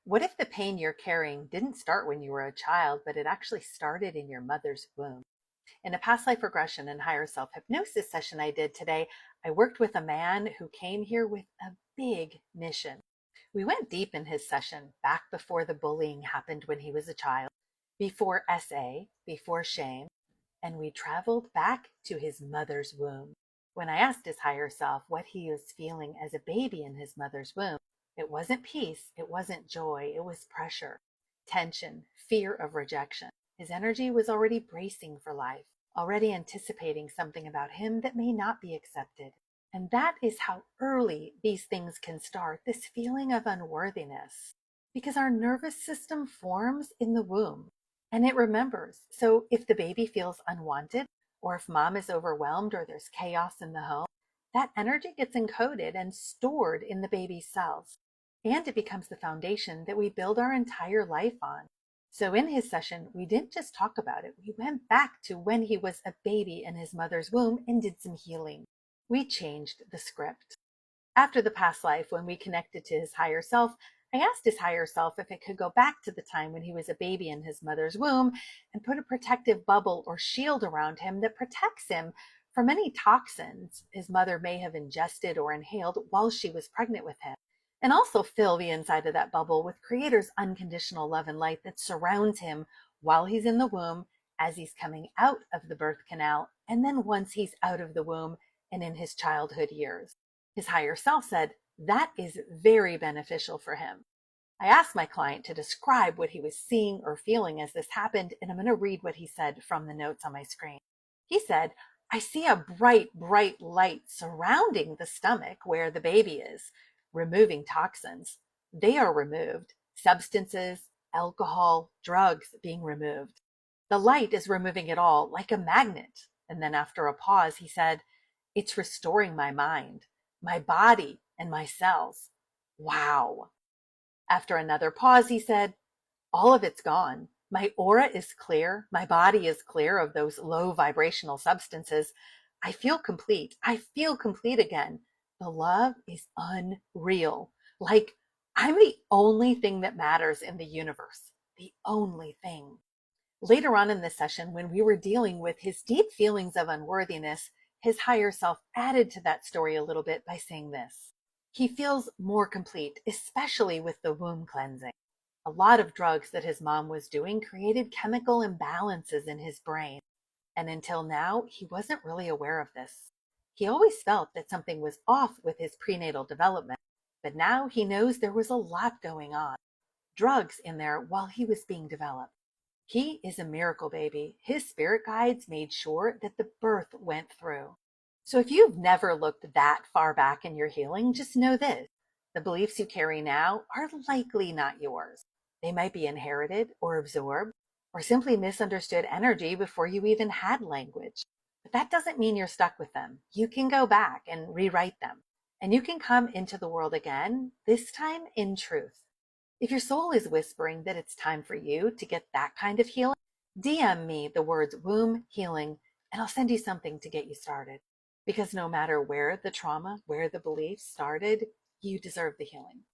What if the pain you're carrying didn't start when you were a child, but it actually started in your mother's womb? In a past life regression and higher self hypnosis session I did today, I worked with a man who came here with a big mission. We went deep in his session, back before the bullying happened when he was a child, before SA, before shame, and we traveled back to his mother's womb. When I asked his higher self what he was feeling as a baby in his mother's womb, it wasn't peace, it wasn't joy, it was pressure, tension, fear of rejection. His energy was already bracing for life, already anticipating something about him that may not be accepted. And that is how early these things can start, this feeling of unworthiness. Because our nervous system forms in the womb and it remembers. So if the baby feels unwanted, or if mom is overwhelmed or there's chaos in the home, that energy gets encoded and stored in the baby's cells. And it becomes the foundation that we build our entire life on. So in his session, we didn't just talk about it. We went back to when he was a baby in his mother's womb and did some healing. We changed the script. After the past life, when we connected to his higher self, I asked his higher self if it could go back to the time when he was a baby in his mother's womb and put a protective bubble or shield around him that protects him from any toxins his mother may have ingested or inhaled while she was pregnant with him. And also fill the inside of that bubble with Creator's unconditional love and light that surrounds him while he's in the womb, as he's coming out of the birth canal, and then once he's out of the womb and in his childhood years. His higher self said that is very beneficial for him. I asked my client to describe what he was seeing or feeling as this happened, and I'm going to read what he said from the notes on my screen. He said, "I see a bright, bright light surrounding the stomach where the baby is, removing toxins. They are removed. Substances, alcohol, drugs being removed. The light is removing it all like a magnet." And then after a pause, he said, "It's restoring my mind, my body, and my cells. Wow." After another pause, he said, "All of it's gone. My aura is clear. My body is clear of those low vibrational substances. I feel complete. I feel complete again. The love is unreal. Like I'm the only thing that matters in the universe. The only thing." Later on in the session, when we were dealing with his deep feelings of unworthiness, his higher self added to that story a little bit by saying this. He feels more complete, especially with the womb cleansing. A lot of drugs that his mom was doing created chemical imbalances in his brain. And until now, he wasn't really aware of this. He always felt that something was off with his prenatal development, but now he knows there was a lot going on. Drugs in there while he was being developed. He is a miracle baby. His spirit guides made sure that the birth went through. So if you've never looked that far back in your healing, just know this. The beliefs you carry now are likely not yours. They might be inherited or absorbed or simply misunderstood energy before you even had language. But that doesn't mean you're stuck with them. You can go back and rewrite them. And you can come into the world again, this time in truth. If your soul is whispering that it's time for you to get that kind of healing, DM me the words womb healing and I'll send you something to get you started. Because no matter where the trauma, where the beliefs started, you deserve the healing.